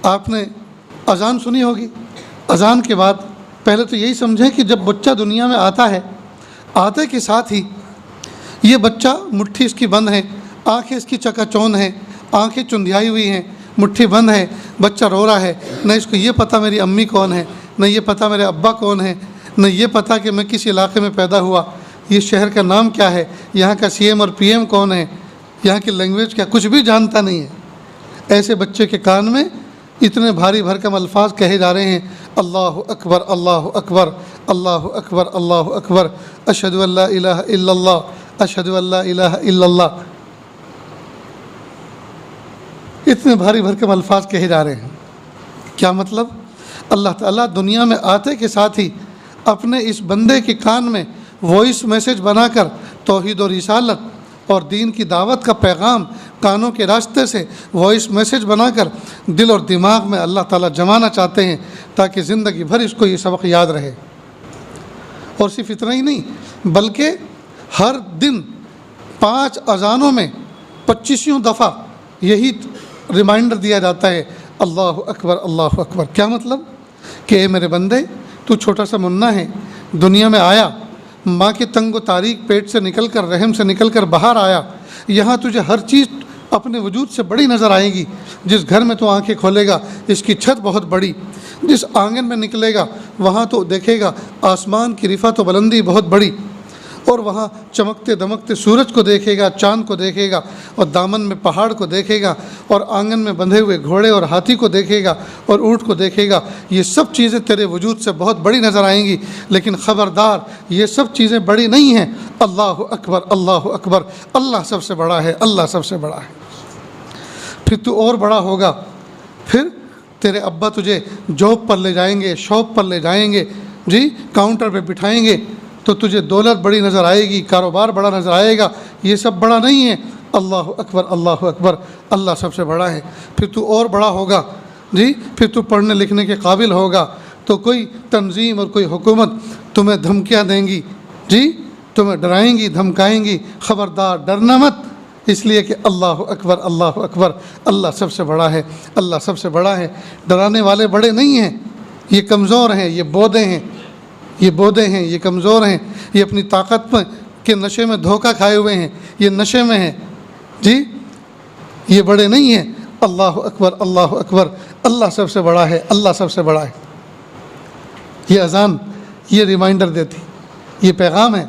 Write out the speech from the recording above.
آپ نے اذان سنی ہوگی، اذان کے بعد پہلے تو یہی سمجھیں کہ جب بچہ دنیا میں آتا ہے، آتے کے ساتھ ہی یہ بچہ مٹھی اس کی بند ہے، آنکھیں اس کی چکا چوند ہیں، آنکھیں چندھیائی ہوئی ہیں، مٹھی بند ہے، بچہ رو رہا ہے، نہ اس کو یہ پتہ میری امی کون ہے، نہ یہ پتہ میرے ابا کون ہے، نہ یہ پتہ کہ میں کس علاقے میں پیدا ہوا، یہ شہر کا نام کیا ہے، یہاں کا سی ایم اور پی ایم کون ہے، یہاں کی لینگویج کیا، کچھ بھی جانتا نہیں ہے۔ ایسے بچے کے کان میں اتنے بھاری بھرکم الفاظ کہے جا رہے ہیں، اللہ اکبر اللہ اکبر اللہ اکبر اللہ اکبر، اشہد ان لا الہ الا اللہ اشہد ان لا الہ الا اللہ، اتنے بھاری بھرکم الفاظ کہے جا رہے ہیں۔ کیا مطلب؟ اللہ تعالیٰ دنیا میں آتے کے ساتھ ہی اپنے اس بندے کے کان میں وائس میسج بنا کر توحید و رسالت اور دین کی دعوت کا پیغام کانوں کے راستے سے وائس میسج بنا کر دل اور دماغ میں اللہ تعالیٰ جمانا چاہتے ہیں، تاکہ زندگی بھر اس کو یہ سبق یاد رہے۔ اور صرف اتنا ہی نہیں، بلکہ ہر دن 5 اذانوں میں 25 دفعہ یہی ریمائنڈر دیا جاتا ہے، اللہ اکبر اللہ اکبر۔ کیا مطلب؟ کہ اے میرے بندے، تو چھوٹا سا منا ہے، دنیا میں آیا، ماں کے تنگ و تاریک پیٹ سے نکل کر، رحم سے نکل کر باہر آیا، یہاں تجھے ہر چیز اپنے وجود سے بڑی نظر آئے گی۔ جس گھر میں تو آنکھیں کھولے گا اس کی چھت بہت بڑی، جس آنگن میں نکلے گا وہاں تو دیکھے گا آسمان کی رفعت و بلندی بہت بڑی، اور وہاں چمکتے دمکتے سورج کو دیکھے گا، چاند کو دیکھے گا، اور دامن میں پہاڑ کو دیکھے گا، اور آنگن میں بندھے ہوئے گھوڑے اور ہاتھی کو دیکھے گا، اور اونٹ کو دیکھے گا۔ یہ سب چیزیں تیرے وجود سے بہت بڑی نظر آئیں گی، لیکن خبردار یہ سب چیزیں بڑی نہیں ہیں۔ اللہ اکبر اللہ اکبر، اللہ سب سے بڑا ہے، اللہ سب سے بڑا ہے۔ پھر تو اور بڑا ہوگا، پھر تیرے ابا تجھے جاب پر لے جائیں گے، شاپ پر لے جائیں گے، جی کاؤنٹر پہ بٹھائیں گے، تو تجھے دولت بڑی نظر آئے گی، کاروبار بڑا نظر آئے گا۔ یہ سب بڑا نہیں ہے۔ اللہ اکبر اللہ اکبر، اللہ سب سے بڑا ہے۔ پھر تو اور بڑا ہوگا، جی پھر تو پڑھنے لکھنے کے قابل ہوگا، تو کوئی تنظیم اور کوئی حکومت تمہیں دھمکیاں دیں گی، جی تمہیں ڈرائیں گی، دھمکائیں گی، خبردار ڈرنا مت، اس لیے کہ اللہ اکبر اللہ اکبر، اللہ سب سے بڑا ہے، اللہ سب سے بڑا ہے۔ ڈرانے والے بڑے نہیں ہیں، یہ کمزور ہیں، یہ بودے ہیں، یہ بودے ہیں، یہ کمزور ہیں، یہ اپنی طاقت کے نشے میں دھوکہ کھائے ہوئے ہیں، یہ نشے میں ہیں، جی یہ بڑے نہیں ہیں۔ اللہ اکبر اللہ اکبر، اللہ سب سے بڑا ہے، اللہ سب سے بڑا ہے۔ یہ اذان یہ ریمائنڈر دیتی، یہ پیغام ہے